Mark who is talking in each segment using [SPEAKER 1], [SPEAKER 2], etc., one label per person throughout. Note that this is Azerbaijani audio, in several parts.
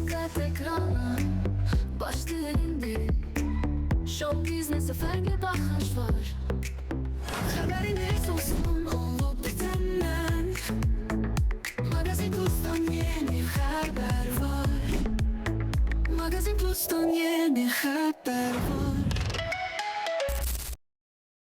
[SPEAKER 1] Dikkat ekrana başladı indi. Show business'e farklı bakış var. Haberiniz olsun olup bitenden. Magazin Plus'tan yeni haber var. Magazin Plus'tan yeni haber var.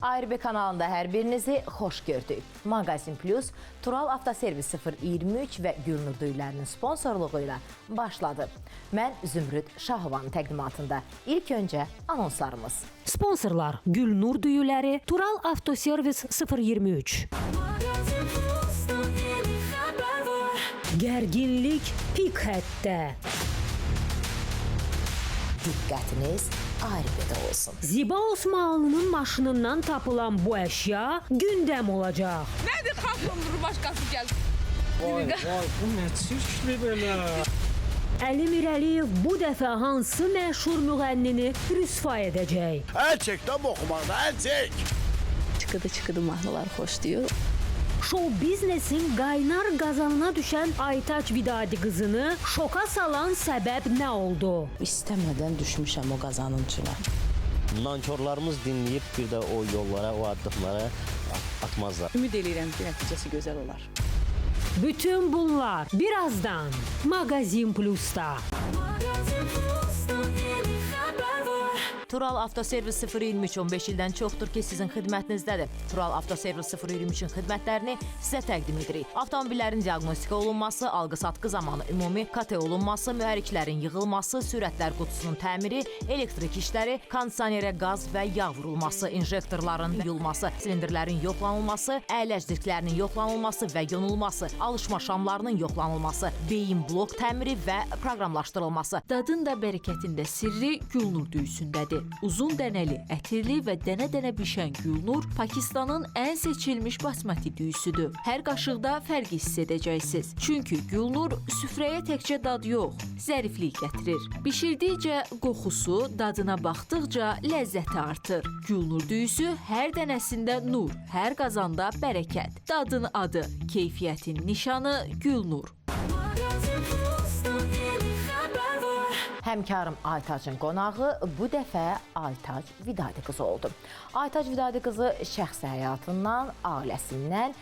[SPEAKER 2] ARB kanalında hər birinizi xoş gördük. Magazin Plus, Tural Avtoservis 023 və Gülnur düyülərinin sponsorluğu ilə başladı. Mən Zümrüd Şahovanın təqdimatında. İlk öncə anonslarımız.
[SPEAKER 3] Sponsorlar Gülnur düyüləri, Tural Avtoservis 023.
[SPEAKER 1] Magazin Plus'tan yeni haber var.
[SPEAKER 3] Gərginlik pik həddə.
[SPEAKER 2] Diqqətiniz ARB-də olsun.
[SPEAKER 3] Ziba Osmanlı'nın maşınından tapılan bu əşya gündəm olacaq.
[SPEAKER 4] Nədir xalqın vurur başqası gəl.
[SPEAKER 5] Vay, bu nə çirkli belə.
[SPEAKER 3] Əli Mirəliyev bu dəfə hansı məşhur müğənnini rüsva edəcək?
[SPEAKER 6] Əl çək də oxumaqda, əl çək.
[SPEAKER 7] Çıkıdı mahnılar xoşlayır.
[SPEAKER 3] Show biznesin qaynar qazanına düşən Aytaç Vidadi qızını şoka salan səbəb nə oldu?
[SPEAKER 7] İstəmədən düşmüşəm o qazanın içinə.
[SPEAKER 8] Nankorlarımız dinləyib bir də o yollara, o addımlara atmazlar.
[SPEAKER 7] Ümid eləyirəm ki, nəticəsi gözəl olar.
[SPEAKER 3] Bütün bunlar birazdan Magazin Plus'ta.
[SPEAKER 1] Magazin Plus'tan yeni haber var.
[SPEAKER 2] Tural Avtoservis 023 15 ildən çoxdur ki, sizin xidmətinizdədir. Tural Avtoservis 023-in xidmətlərini sizə təqdim edirik. Avtomobillərin diaqnostika olunması, alqı-satqı zamanı ümumi KT olunması, mühərriklərin yığılması, sürətlər qutusunun təmiri, elektrik işləri, kondisionerə qaz və yağ vurulması, injektorların yuyulması, silindirlərin yoxlanılması, əyləc dirklərinin yoxlanılması və yonulması, alışma şamlarının yoxlanılması, beyin blok təmiri və proqramlaşdırılması.
[SPEAKER 9] Dadın da bərəkətin də sirri Gülnur düyüsündədir. Uzun dənəli, ətirli və dənə-dənə bişən Gülnur Pakistanın ən seçilmiş basmati düyüsüdür. Hər qaşıqda fərq hiss edəcəksiniz. Çünki Gülnur süfrəyə təkcə dad yox, zəriflik gətirir. Bişirdikcə qoxusu, dadına baxdıqca ləzzəti artır. Gülnur düyüsü hər dənəsində nur, hər qazanda bərəkət. Dadın adı, keyfiyyətin nişanı Gülnur.
[SPEAKER 1] Magazin Plus'tan yeni haber var.
[SPEAKER 2] Həmkarım Aytaçın qonağı bu dəfə Aytaç Vidadi qızı oldu. Aytaç Vidadi qızı şəxsi həyatından, ailəsindən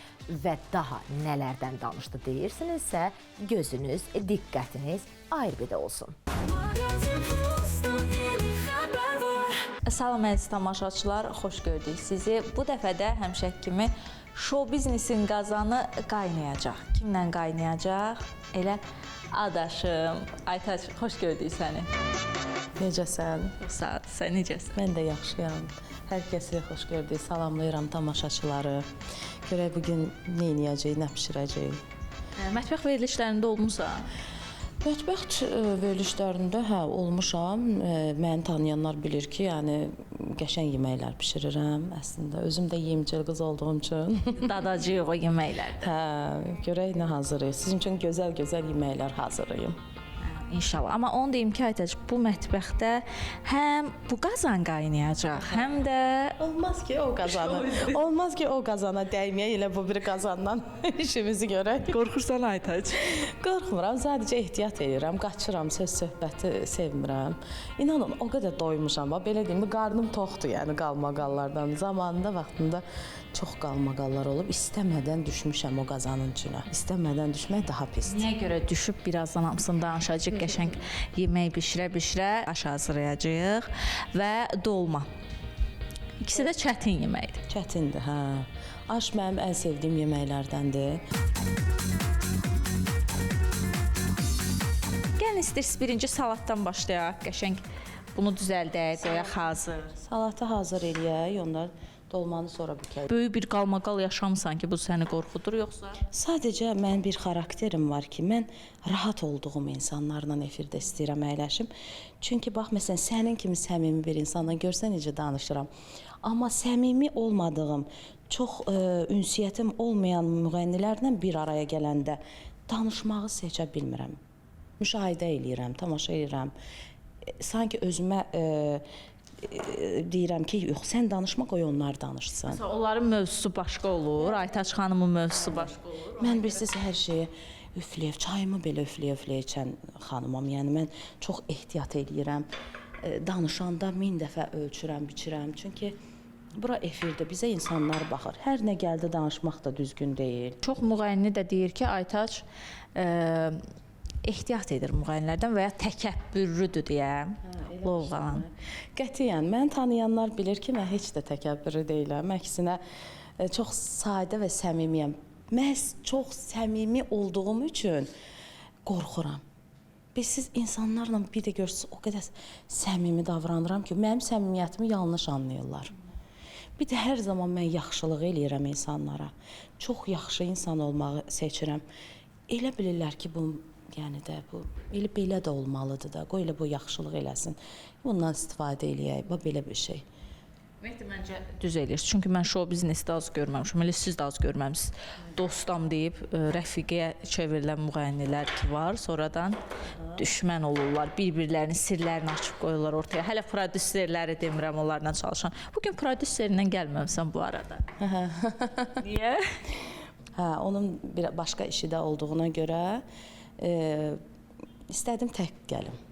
[SPEAKER 2] və daha nələrdən danışdı deyirsinizsə, gözünüz, diqqətiniz ARB-də olsun.
[SPEAKER 1] Magazin Plus'tan yeni haber var.
[SPEAKER 10] Salam əziz tamaşaçılar, xoş gördük sizi. Bu dəfə də həmişəki kimi show biznesin qazanı qaynayacaq. Kimlə qaynayacaq? Elə adaşım. Aytaç, xoş gördük səni.
[SPEAKER 7] Necəsən?
[SPEAKER 10] Sağ ol, sən necəsən?
[SPEAKER 7] Mən də yaxşıyam. Hər kəsi xoş gördük. Salamlayıram tamaşaçıları. Görək bugün nə edəcəyik, nə bişirəcəyik.
[SPEAKER 10] Mətbəx verilişlərində olmusan?
[SPEAKER 7] Mətbəx verilişlərində olmuşam. Məni tanıyanlar bilir ki, yəni qəşəng yeməklər bişirirəm. Əslində özüm də yemcil qız olduğum üçün.
[SPEAKER 10] Dadacıyıq o yeməklərdə.
[SPEAKER 7] Görək nə hazırlayıq. Sizin üçün gözəl-gözəl yeməklər hazırlayım.
[SPEAKER 10] İnşallah. Amma onu deyim ki, Aytaç, bu mətbəxdə həm bu qazan qaynayacaq, həm də
[SPEAKER 7] Olmaz ki o qazana. Olmaz ki o qazana dəyməyək, elə bu bir qazandan işimizi görək.
[SPEAKER 10] qorxursan Aytaç.
[SPEAKER 7] Qorxmuram, sadəcə ehtiyat edirəm, qaçıram, söz-söhbəti sevmirəm. İnanın, o qədər doymuşam, belə deyim, qarnım toxdur, yəni qalmaqallardan. Zamanında, vaxtında çox qalmaqallar olub, istəmədən düşmüşəm o qazanın içinə. İstəmədən düşmək daha pisdir.
[SPEAKER 10] Niyə görə düşüb birazdan hamısını danışacağıq, qəşəng yemək bişirə-bişirə aş hazırlayacağıq və dolma. İkisi də çətin yeməkdir.
[SPEAKER 7] Çətindir, hə. Aş mənim ən sevdiyim yeməklərdəndir.
[SPEAKER 10] Gəlin istəyirsiniz birinci salatdan başlayaq. Qəşəng bunu düzəldək, qoyaq hazır.
[SPEAKER 7] Salatı hazır eləyək, onlar dolmanı sonra bükək.
[SPEAKER 10] Böyük bir qalmaqal yaşamısan ki, bu səni qorxudur yoxsa?
[SPEAKER 7] Sadəcə mənim bir xarakterim var ki, mən rahat olduğum insanlarla efirdə istəyirəm əyləşim. Çünki bax, məsələn, sənin kimi səmimi bir insanla görsən necə danışıram. Amma səmimi olmadığım, çox ünsiyyətim olmayan müğənnilərlə bir araya gələndə danışmağı seçə bilmirəm. Müşahidə eləyirəm, tamaşa eləyirəm. Sanki özümə deyirəm ki, yox, sən danışma, qoy onlar danışsın.
[SPEAKER 10] Onların mövzusu başqa olur, Aytaç xanımın mövzusu başqa olur.
[SPEAKER 7] Mən bilirsiz hər şeyi çayımı belə üfləyə-üfləyə içən xanımam. Yəni mən çox ehtiyat eləyirəm. Danışanda 1000 dəfə ölçürəm, biçirəm. Çünki bura efirdə bizə insanlar baxır. Hər nə gəldi danışmaq da düzgün deyil.
[SPEAKER 10] Çox müğənni də deyir ki, Aytaç ehtiyat edir müğənnilərdən və ya təkəbbürlüdür deyə. Lovğalan.
[SPEAKER 7] Qətiyyən, məni tanıyanlar bilir ki, mən heç də təkəbbürlü deyiləm. Əksinə çox sadə və səmimiyəm. Məhz çox səmimi olduğum üçün qorxuram. Siz insanlarla bir də görürsünüz, o qədər səmimi davranıram ki, mənim səmimiyyətimi yanlış anlayırlar. Bir də hər zaman mən yaxşılıq eləyirəm insanlara. Çox yaxşı insan olmağı seçirəm. Elə bilirlər ki, bu yəni də bu belə də olmalıdır da. Qoy elə bu yaxşılıq eləsin. Bundan istifadə eləyək. Bu belə bir şey.
[SPEAKER 10] Ümumiyyətlə məncə düz eləyir. Çünki mən şou biznesdə az görməmişəm. Elə siz də az görməmisiniz. Dostam deyib rəfiqəyə çevrilən müğənnilər ki var, sonradan düşmən olurlar. Bir-birlərinin sirlərini açıb qoyurlar ortaya. Hələ prodüserləri demirəm onlarla çalışan. Bugün prodüserindən gəlməmisən bu arada. Niyə?
[SPEAKER 7] Hə, onun bir başqa işi də olduğuna görə istədim tək gəlim.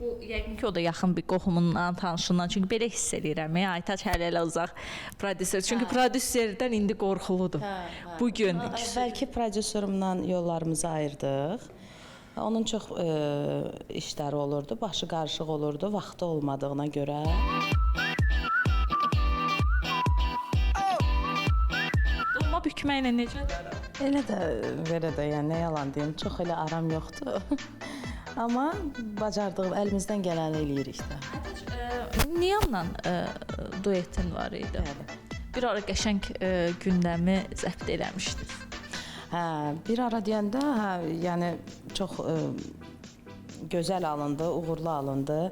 [SPEAKER 10] Bu yəqin ki, o da yaxın bir qohumundan, tanışından. Çünki belə hiss edirəm. Aytaç hələ uzaq prodüser. Çünki prodüserdən indi qorxuludur. Bugün
[SPEAKER 7] Əvvəlki prodüserimlə yollarımızı ayırdıq. Onun çox işləri olurdu, başı qarışıq olurdu, vaxtı olmadığına görə.
[SPEAKER 10] Dolma bükməklə necədir?
[SPEAKER 7] Elə də, belə də, yəni nə yalan deyim, çox elə aram yoxdur. Amma bacardığım, əlimizdən gələni eləyirik də.
[SPEAKER 10] Niyamla duetin var idi. Bir ara qəşəng gündəmi zəbt eləmişdiniz.
[SPEAKER 7] Hə, bir ara deyəndə, yəni çox gözəl alındı, uğurlu alındı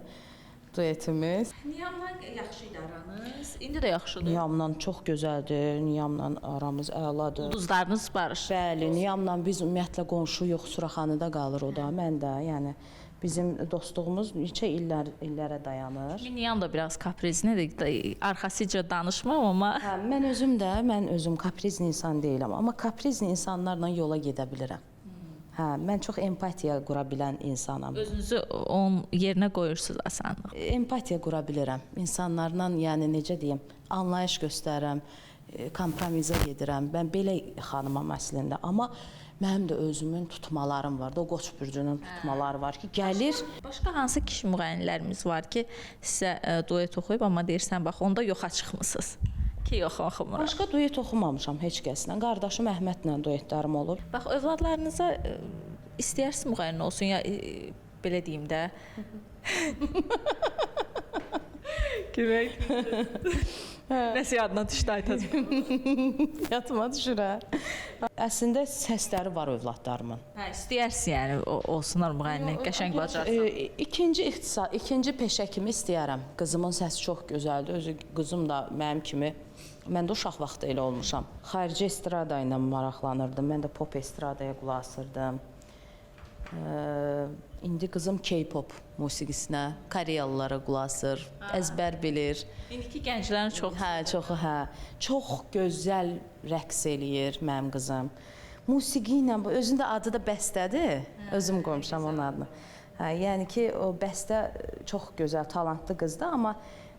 [SPEAKER 7] duetimiz.
[SPEAKER 10] Niyamla yaxşı idi aranız? İndi də yaxşıdır.
[SPEAKER 7] Niyamla çox gözəldir, Niyamla aramız əladır.
[SPEAKER 10] Ulduzlarınız barışır.
[SPEAKER 7] Bəli, Niyamla biz ümumiyyətlə qonşu yox, Suraxanıda qalır o da, mən də. Yəni bizim dostluğumuz neçə illərə dayanır.
[SPEAKER 10] Niyam da biraz kaprizlidir. Arxasıca danışmam amma
[SPEAKER 7] Hə, mən özüm kaprizli insan deyiləm, amma kaprizli insanlarla yola gedə bilirəm. Hə, mən çox empatiya qura bilən insanam.
[SPEAKER 10] özünüzü onun yerinə qoyursunuz asanlıq.
[SPEAKER 7] Empatiya qura bilirəm. İnsanlarla, yəni necə deyim, anlayış göstərirəm, kompromisə gedirəm. Mən belə xanımam əslində, amma mənim də özümün tutmalarım var da, o Qoç bürcünün tutmaları var ki, gəlir.
[SPEAKER 10] Başqa hansı kişi müğənnilərimiz var ki, sizə duet oxuyub, amma deyirsən, bax, onda yoxa çıxmısınız. Ki, yox, oxumuram.
[SPEAKER 7] Başqa duet oxumamışam heç kəslə. Qardaşım Əhmədlə duetlərim olub.
[SPEAKER 10] Bax, övladlarınıza istəyirsiniz müğənni olsun, ya belə deyim də. Kimək? Nəsə yadına düşdü Aytacığım?
[SPEAKER 7] Yatıma düşürə. Əslində səsləri var övladlarımın.
[SPEAKER 10] Hə, istəyərsin yəni olsunlar müğənni, qəşəng bacarsın.
[SPEAKER 7] İkinci peşə kimi istəyərəm. Qızımın səsi çox gözəldir. Özü qızım da mənim kimi. Mən də uşaq vaxtı elə olmuşam. Xarici estrada ilə maraqlanırdım. Mən də pop estradaya qulaq asırdım. İndi qızım K-pop musiqisinə, Koreyalılara qulaq asır, əzbər bilir.
[SPEAKER 10] İndiki gənclərin çox
[SPEAKER 7] Çox gözəl rəqs eləyir mənim qızım. Musiqi ilə, özündə adı da bəstədir. Özüm qoymuşam onun adını. Yəni ki, o bəstə çox gözəl, talantlı qızdır, amma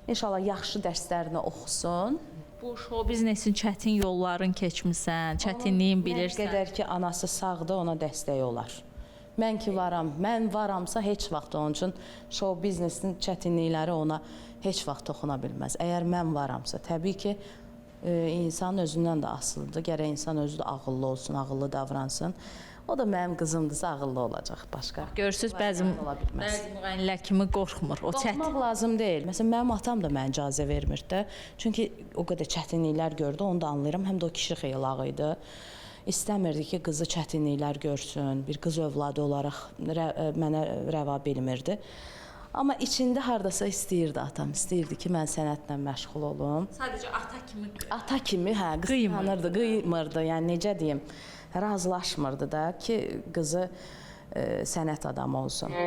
[SPEAKER 7] inşallah yaxşı dərslərini oxusun.
[SPEAKER 10] Bu şou biznesin çətin yollarını keçmisən, çətinliyin bilirsən.
[SPEAKER 7] Nə qədər ki, anası sağdır, ona dəstək olar. Mən ki varam, mən varamsa heç vaxt onun üçün şou biznesin çətinlikləri ona heç vaxt toxuna bilməz. Əgər mən varamsa, təbii ki, insan özündən də asılıdır. Gərək insan özü də ağıllı olsun, ağıllı davransın. O da mənim qızımdırsa ağıllı olacaq başqa.
[SPEAKER 10] Görürsüz, bəzi müğənnilər kimi qorxmur. O çətin.
[SPEAKER 7] Qorxmaq lazım deyil. Məsələn, mənim atam da mənə icazə vermir də. Çünki o qədər çətinliklər gördü, onu da anlayıram. Həm də o kişi xeylağı idi. İstəmirdi ki, qızı çətinliklər görsün. Bir qız övladı olaraq mənə rəva bilmirdi. Amma içində hardasa istəyirdi atam. İstəyirdi ki, mən sənətlə məşğul olum.
[SPEAKER 10] Sadəcə ata kimi.
[SPEAKER 7] Ata kimi, hə, qısqanırdı, qıymırdı. Yəni necə deyim, razılaşmırdı da ki, qızı sənət adamı olsun.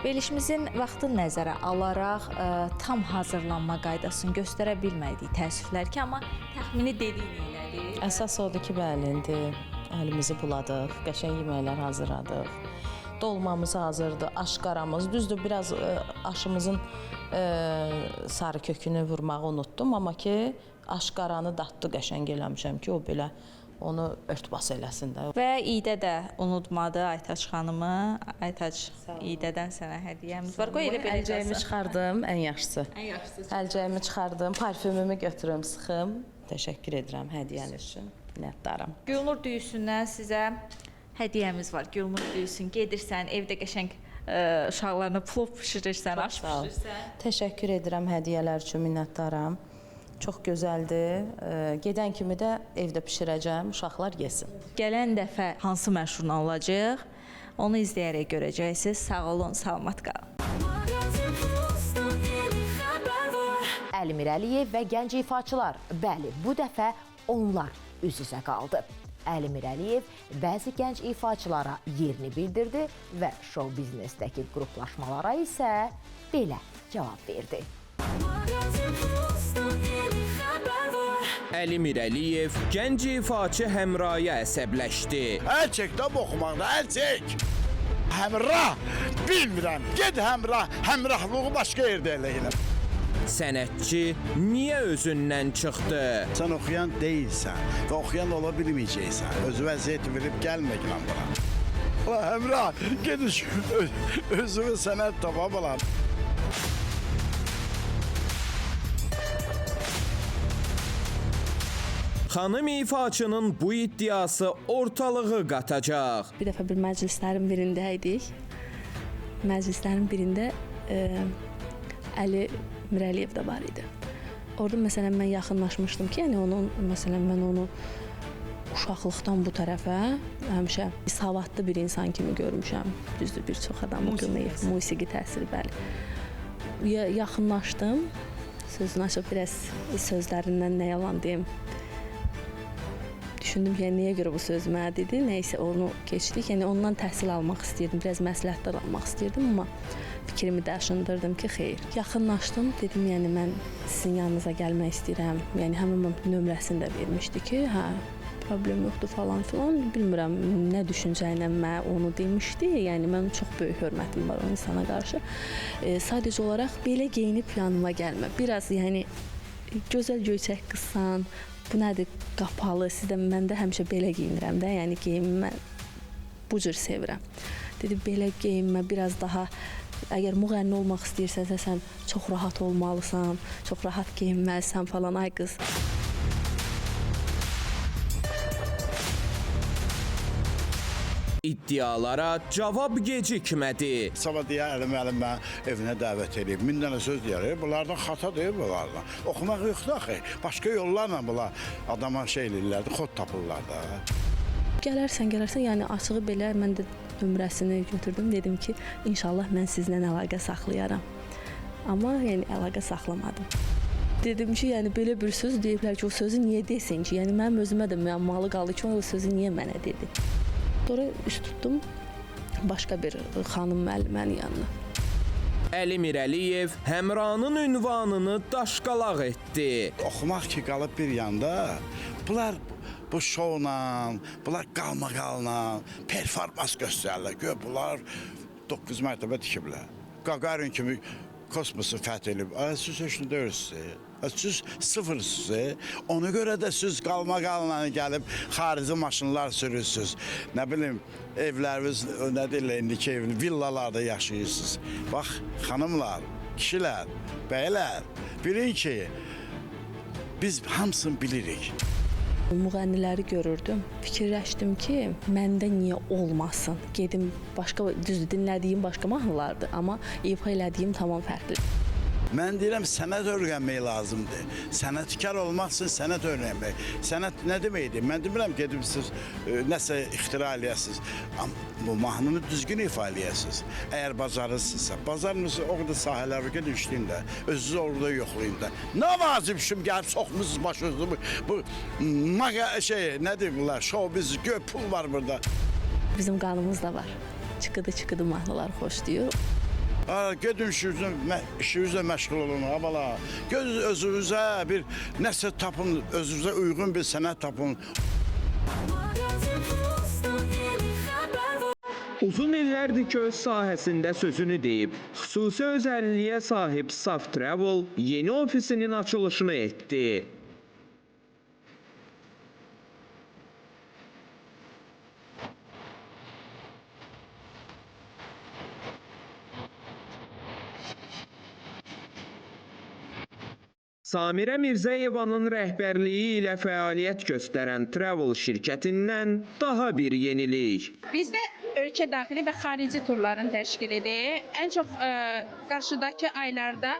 [SPEAKER 10] Verilişimizin vaxtını nəzərə alaraq tam hazırlanma qaydasını göstərə bilmədik təəssüflər ki, amma təxmini dediyin elədik.
[SPEAKER 7] Əsas odur ki, bəli, indi əlimizi buladıq, qəşəng yeməklər hazırladıq. Dolmamız hazırdır, aşqaramız. Düzdür, biraz aşımızın sarı kökünü vurmağı unutdum, amma ki, aşqaranı dadlı qəşəng eləmişəm ki, o belə onu örtbas eləsin də.
[SPEAKER 10] Və İdə də unutmadı Aytaç xanımı. Aytaç, İdədən sənə hədiyyəmiz var. Qoy elə belə
[SPEAKER 7] Əlcəyimi çıxardım, ən yaxşısı.
[SPEAKER 10] Ən yaxşısı.
[SPEAKER 7] Əlcəyimi çıxardım, parfümümü götürüm, sıxım. Təşəkkür edirəm hədiyyəniz üçün. Minnətdaram.
[SPEAKER 10] Gülnur düyüsündən sizə hədiyyəmiz var. Gülnur düyüsün, gedirsən, evdə qəşəng uşaqlarına plov bişirirsən, aş bişirirsən.
[SPEAKER 7] Təşəkkür edirəm hədiyyələr üçün, minnətdaram. Çox gözəldir. Gedən kimi də evdə bişirəcəm, uşaqlar yesin.
[SPEAKER 10] Gələn dəfə hansı məşhurunu alacaq, onu izləyərək görəcəksiniz. Sağ olun, salamat qalın.
[SPEAKER 1] Magazin Plus'tan yeni haber var.
[SPEAKER 2] Əli Mirəliyev və gənc ifaçılar, bəli, bu dəfə onlar üz-üzə qaldı. Əli Mirəliyev bəzi gənc ifaçılara yerini bildirdi və şou biznesdəki qruplaşmalara isə belə cavab verdi.
[SPEAKER 1] Magazin Plus'tan yeni haber var.
[SPEAKER 11] Əli Mirəliyev gənc ifaçı Həmraya əsəbləşdi.
[SPEAKER 6] Əl çək də oxumaqda, əl çək. Həmrah, bilmirəm, ged həmrah, həmrahlığı başqa yerdə elə.
[SPEAKER 11] Sənətçi niyə özündən çıxdı?
[SPEAKER 6] Sən oxuyan deyilsən və oxuyan ola bilməyəcəksən. Özü vəziyyət verib gəlmə gələn bura. Ulan Həmrah, ged özünü sənət tapa bulan.
[SPEAKER 11] Xanım ifaçının bu iddiası ortalığı qatacaq.
[SPEAKER 12] Bir dəfə bir məclislərin birində idik. Məclislərin birində Əli Mirəliyev də var idi. Orada məsələn mən yaxınlaşmışdım ki, yəni onun məsələn mən onu uşaqlıqdan bu tərəfə həmişə savadlı bir insan kimi görmüşəm. Düzdür, bir çox adamı qılmayıb, musiqi təsiri bəli. Yaxınlaşdım. Sözünü açıb biraz sözlərindən nə yalan deyim. Düşündüm ki, niyə görə bu söz mənə dedi, nəysə onu keçdik. Yəni ondan təhsil almaq istəyirdim, biraz məsləhətlər almaq istəyirdim, amma fikrimi daşındırdım ki, xeyr. Yaxınlaşdım, dedim, yəni mən sizin yanınıza gəlmək istəyirəm. Yəni həmin nömrəsini də vermişdi ki, hə, problem yoxdur falan filan. Bilmirəm nə düşüncə ilə mənə onu demişdi. Yəni mən çox böyük hörmətim var o insana qarşı. Sadəcə olaraq belə geyinib yanıma gəlmə. Biraz yəni gözəl göyçək qızsan. Bu nədir? Qapalı. Mən də həmişə belə geyinirəm də. Yəni geyinmə bu cür sevirəm. Dedi, belə geyinmə, biraz daha əgər müğənni olmaq istəyirsənsə sən çox rahat olmalısan, çox rahat geyinməlisən falan, ay qız.
[SPEAKER 11] İddialara cavab gecikmədi.
[SPEAKER 6] Sabah deyə əlim mən evinə dəvət edib. 1000 dənə söz deyər. Bunlardan xata deyil bunlardan. Oxumaq yoxdur axı. Başqa yollarla bunlar adama şey eləyirlər, xod tapırlar da.
[SPEAKER 12] Gələrsən, yəni açığı belə mən də nömrəsini götürdüm. Dedim ki, inşallah mən sizlə əlaqə saxlayaram. Amma yəni əlaqə saxlamadım. Dedim ki, yəni belə bir söz deyiblər ki, o sözü niyə desin ki? Yəni mənim özümə də müəmmalı qaldı ki, o sözü niyə mənə dedi? Sonra üst tutdum başqa bir xanım müəllimənin yanına.
[SPEAKER 11] Əli Mirəliyev Həmranın ünvanını daşqalaq etdi.
[SPEAKER 6] Oxumaq ki, qalıb bir yanda, bunlar bu şovla, bunlar qalmaqalla, performans göstərirlər. Gör, bunlar 9 mərtəbə tikiblər. Qaqarin kimi kosmosu fəth edib. Siz heç nə deyilsiniz. Siz sıfırsınız. Ona görə də siz qalmaqalla gəlib xarici maşınlar sürürsünüz. Nə bilim, evləriniz, nə deyirlər, indiki evli, villalarda yaşayırsınız. Bax, xanımlar, kişilər, bəylər, bilin ki, biz hamısını bilirik.
[SPEAKER 12] Müğənniləri görürdüm. Fikirləşdim ki, məndə niyə olmasın? Gedim başqa, düzdür, dinlədiyim başqa mahnılardır, amma ifa elədiyim tamam fərqli.
[SPEAKER 6] Mən deyirəm, sənət öyrənmək lazımdır. Sənətkar olmaq üçün sənət öyrənmək. Sənət nə deməkdir? Mən demirəm, gedib siz nəsə ixtira eləyəsiniz. Bu mahnını düzgün ifa eləyəsiniz. Əgər bacarırsınızsa, bacarmırsınız, o qədər sahələrə gedin işləyin də, özünüzü orada yoxlayın da. Nə vacib şüm gəlib soxmusunuz başınızı bu nə deyim bunlar, şov biz, göy pul var burada.
[SPEAKER 12] Bizim qanımızda var. Çıqıdı mahnılar xoşlayır.
[SPEAKER 6] Gedin işinizlə məşğul olun, abala. Özünüzə bir nəsə tapın, özünüzə uyğun bir sənət tapın.
[SPEAKER 1] Magazin Plus'tan yeni haber var.
[SPEAKER 11] Uzun illərdir ki, öz sahəsində sözünü deyib, xüsusi özəlliyə sahib Saf Travel yeni ofisinin açılışını etdi. Samirə Mirzəyevanın rəhbərliyi ilə fəaliyyət göstərən Travel şirkətindən daha bir yenilik.
[SPEAKER 4] Bizdə ölkə daxili və xarici turların təşkilidir. Ən çox qarşıdakı aylarda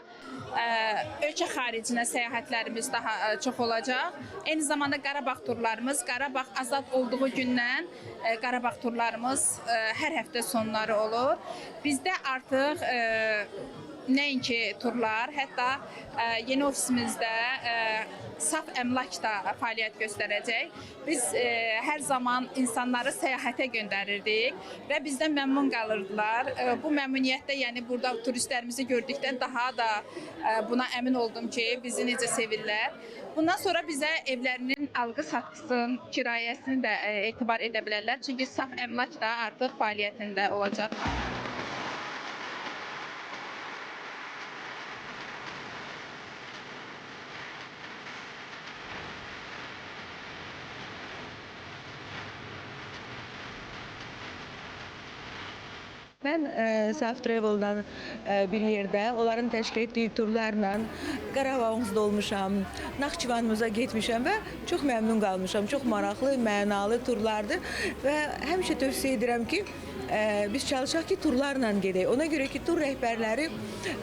[SPEAKER 4] ölkə xaricinə səyahətlərimiz daha çox olacaq. Eyni zamanda Qarabağ turlarımız, Qarabağ azad olduğu gündən Qarabağ turlarımız hər həftə sonları olur. Bizdə artıq nəinki turlar, hətta yeni ofisimizdə saf əmlak da fəaliyyət göstərəcək. Biz hər zaman insanları səyahətə göndərirdik və bizdən məmnun qalırdılar. Bu məmnuniyyətdə, yəni burada turistlərimizi gördükdən daha da buna əmin oldum ki, bizi necə sevirlər. Bundan sonra bizə evlərinin alqı-satqısının kirayəsini də etibar edə bilərlər. Çünki saf əmlak da artıq fəaliyyətində olacaq.
[SPEAKER 12] Mən Saf Travel-dan bir yerdə, onların təşkil etdiyi turlarla Qarabağımızda olmuşam, Naxçıvanımıza getmişəm və çox məmnun qalmışam. Çox maraqlı, mənalı turlardır və həmişə tövsiyə edirəm ki, biz çalışaq ki, turlarla gedək. Ona görə ki, tur rəhbərləri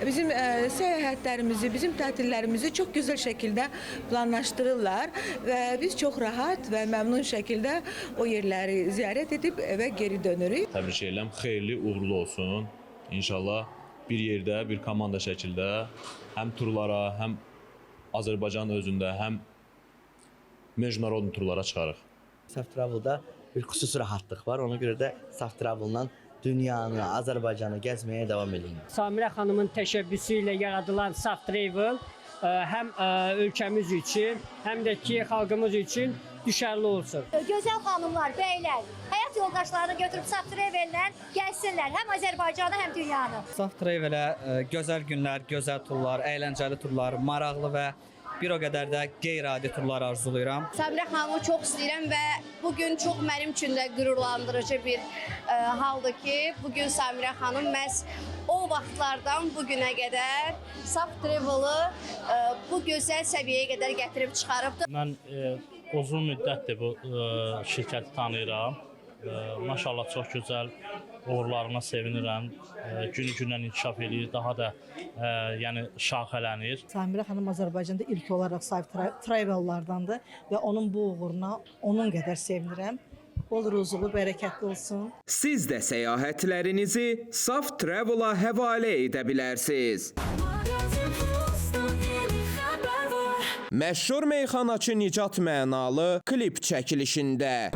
[SPEAKER 12] bizim səyahətlərimizi, bizim tətillərimizi çox gözəl şəkildə planlaşdırırlar və biz çox rahat və məmnun şəkildə o yerləri ziyarət edib evə geri dönürük.
[SPEAKER 13] Təbrik edirəm, xeyirli, uğurlu olsun. İnşallah bir yerdə, bir komanda şəkildə həm turlara, həm Azərbaycan özündə, həm mecnarodun turlara çıxarıq.
[SPEAKER 8] Saf Travel'da bir xüsusi rahatlıq var. Ona görə də Saf Travel'la dünyanı, Azərbaycanı gəzməyə davam edin.
[SPEAKER 5] Samirə xanımın təşəbbüsü ilə yaradılan Saf Travel həm ölkəmiz üçün, həm də ki xalqımız üçün düşərli olsun.
[SPEAKER 14] Gözəl xanımlar, bəylər, həyat yoldaşlarını götürüb Saf Travel-lə gəlsinlər, həm Azərbaycanı, həm dünyanı.
[SPEAKER 5] Saf Travel-ə gözəl günlər, gözəl turlar, əyləncəli turlar, maraqlı və bir o qədər də qeyri-adi turlar arzulayıram.
[SPEAKER 14] Samirə xanımı çox istəyirəm və bugün çox mənim üçün də qürurlandırıcı bir haldır ki, bugün Samirə xanım məhz o vaxtlardan bugünə qədər Saf Travel-ı bu gözəl səviyyəyə qədər gətirib çıxarıbdır.
[SPEAKER 15] Mən uzun müddətdir bu şirkəti tanıyıram. Maşallah çox gözəl, uğurlarına sevinirəm. Günü-gündən inkişaf edir, daha da yəni şaxələnir.
[SPEAKER 16] Samirə xanım Azərbaycanda ilk olaraq Saf Travel-lardandır və onun bu uğuruna onun qədər sevinirəm. Bol ruzulu, bərəkətli olsun.
[SPEAKER 11] Siz də səyahətlərinizi Saf Travel-a həvalə edə bilərsiniz.
[SPEAKER 1] Magazin Plus'tan yeni haber var.
[SPEAKER 11] Məşhur meyxanaçı Nicat Mənalı klip çəkilişində.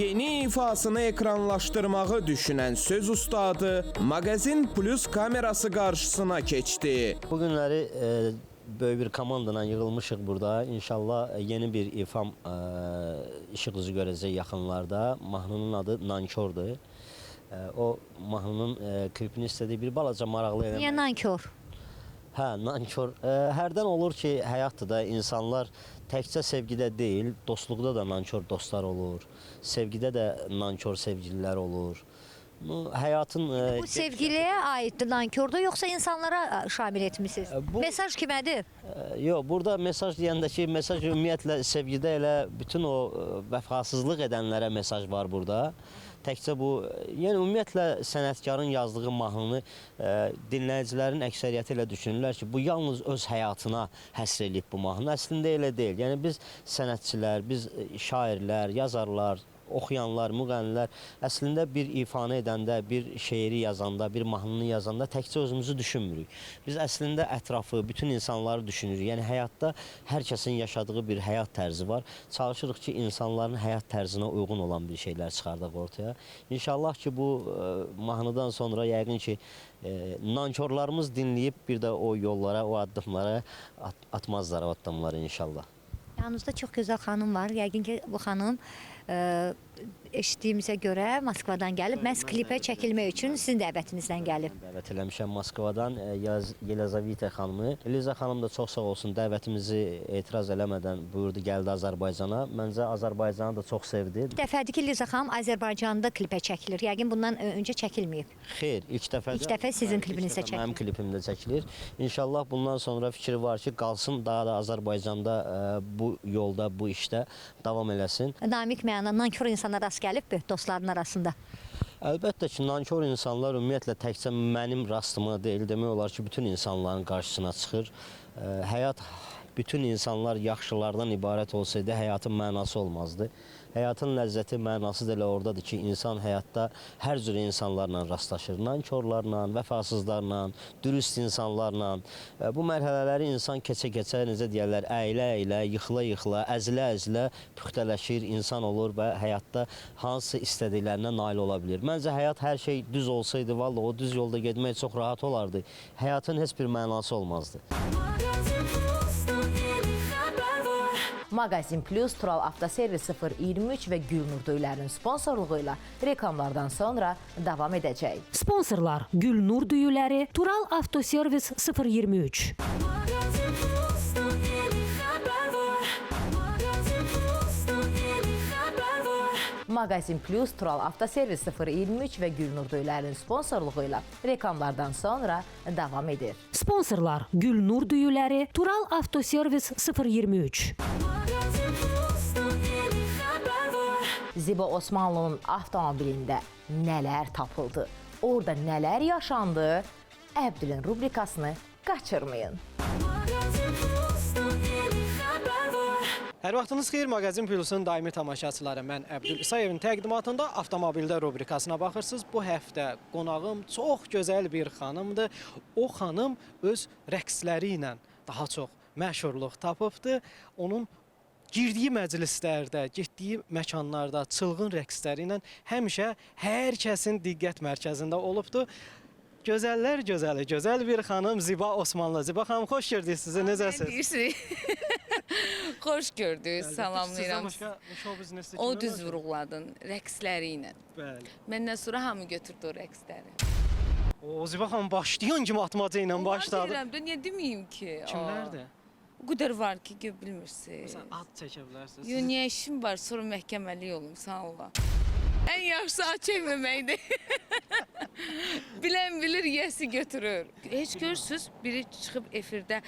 [SPEAKER 11] Yeni ifasını ekranlaşdırmağı düşünən söz ustadı Magazin Plus kamerası qarşısına keçdi.
[SPEAKER 8] Bu günləri böyük bir komandayla yığılmışıq burada. İnşallah yeni bir ifam işıq üzü görəcək yaxınlarda. Mahnının adı Nankordur. O mahnının klipini istədiyi bir balaca maraqlı eləmək.
[SPEAKER 14] Niyə nankor?
[SPEAKER 8] Hə, nankor. Hərdən olur ki, həyatda da insanlar təkcə sevgidə deyil, dostluqda da nankor dostlar olur. Sevgidə də nankor sevgililər olur. Həyatın
[SPEAKER 14] Bu sevgiliyə aiddir nankorda, yoxsa insanlara şamil etmisiniz? Mesaj kimədir?
[SPEAKER 8] Yox, burada mesaj deyəndə ki, mesaj ümumiyyətlə sevgidə elə bütün o vəfasızlıq edənlərə mesaj var burada. Təkcə bu, yəni ümumiyyətlə sənətkarın yazdığı mahnını dinləyicilərin əksəriyyəti ilə düşünürlər ki, bu yalnız öz həyatına həsr edib bu mahnı. Əslində elə deyil. Yəni biz sənətçilər, biz şairlər, yazarlar, oxuyanlar, müğənnilər əslində bir ifanı edəndə, bir şeiri yazanda, bir mahnını yazanda təkcə özümüzü düşünmürük. Biz əslində ətrafı, bütün insanları düşünürük. Yəni həyatda hər kəsin yaşadığı bir həyat tərzi var. Çalışırıq ki, insanların həyat tərzinə uyğun olan bir şeylər çıxardaq ortaya. İnşallah ki, bu mahnıdan sonra yəqin ki, nankorlarımız dinləyib bir də o yollara, o addımlara atmazlar o addımları inşallah.
[SPEAKER 17] Yanınızda çox gözəl xanım var. Yəqin ki, bu xanım eşitdiyimizə görə Moskvadan gəlib, məhz klipə çəkilmək üçün sizin dəvətinizlə gəlib.
[SPEAKER 8] Dəvət eləmişəm Moskvadan Yelizaveta xanımı. Eliza xanım da çox sağ olsun, dəvətimizi etiraz eləmədən buyurdu, gəldi Azərbaycana. Məncə Azərbaycanı da çox sevdi.
[SPEAKER 17] İlk dəfədir ki, Eliza xanım Azərbaycanda klipə çəkilir. Yəqin bundan öncə çəkilməyib.
[SPEAKER 8] Xeyr, ilk dəfə
[SPEAKER 17] sizin klipinizdə çəkilir.
[SPEAKER 8] Mənim klipimdə çəkilir. İnşallah bundan sonra fikri var ki, qalsın daha da Azərbaycanda bu yolda, bu işdə davam eləsin.
[SPEAKER 17] Namik mənada nankor insanlar rast gəlibmi dostların arasında?
[SPEAKER 8] Əlbəttə ki, nankor insanlar ümumiyyətlə təkcə mənim rastıma deyil, demək olar ki, bütün insanların qarşısına çıxır. Həyat bütün insanlar yaxşılardan ibarət olsaydı, həyatın mənası olmazdı. Həyatın ləzzəti, mənası da elə oradadır ki, insan həyatda hər cür insanlarla rastlaşır. Nankorlarla, vəfasızlarla, dürüst insanlarla. Bu mərhələləri insan keçə-keçə, necə deyərlər, əylə-əylə, yıxıla-yıxıla, əzilə-əzilə püxtələşir, insan olur və həyatda hansı istədiklərinə nail ola bilir. Məncə həyat hər şey düz olsaydı, vallahi o düz yolda getmək çox rahat olardı. Həyatın heç bir mənası olmazdı.
[SPEAKER 2] Mağazin Plus, Tural Avtoservis 023 və Gülnur Düyülərinin sponsorluğu ilə reklamlardan sonra davam edəcək.
[SPEAKER 3] Sponsorlar Gülnur Düyüləri, Tural Avtoservis 023.
[SPEAKER 2] Mağazin Plus, Tural Avtoservis 023 və Gülnur Düyülərinin sponsorluğu ilə reklamlardan sonra davam edir.
[SPEAKER 3] Sponsorlar Gülnur Düyüləri, Tural Avtoservis 023.
[SPEAKER 2] Ziba Osmanlı'nın avtomobilində nələr tapıldı, orada nələr yaşandı, Əbdülün rubrikasını qaçırmayın.
[SPEAKER 18] Hər vaxtınız xeyir, Mağazin Plusun daimi tamaşaçıları. Mən Əbdül İsayevin təqdimatında avtomobildə rubrikasına baxırsınız. Bu həftə qonağım çox gözəl bir xanımdır. O xanım öz rəqsləri ilə daha çox məşhurluq tapıbdı. Onun girdiyi məclislərdə, getdiyi məkanlarda çılğın rəqsləri ilə həmişə hər kəsin diqqət mərkəzində olubdu. Gözəllər gözəli, gözəl bir xanım Ziba Osmanlı. Ziba xanım, xoş gördük sizi, necəsiniz?
[SPEAKER 19] Xoş gördük, salamlayıram. O düz vurğuladın, rəqsləri ilə.
[SPEAKER 18] Bəli.
[SPEAKER 19] Məndən sonra hamı götürdü o rəqsləri.
[SPEAKER 18] O Ziba xanım başlayan kimi atmaca ilə başladı.
[SPEAKER 19] Deyirəm də, niyə deməyim ki?
[SPEAKER 18] Kimlərdir?
[SPEAKER 19] O qədər var ki, bilmirsiniz.
[SPEAKER 18] Məsələn, ad çəkə bilərsiniz.
[SPEAKER 19] Yox, niyə işim var, sonra məhkəməli olum, sağ ola. Ən yaxşısı ad çəkməməkdir. Bilən bilir, yəsi götürür. Heç görürsünüz, biri çıxıb efirdə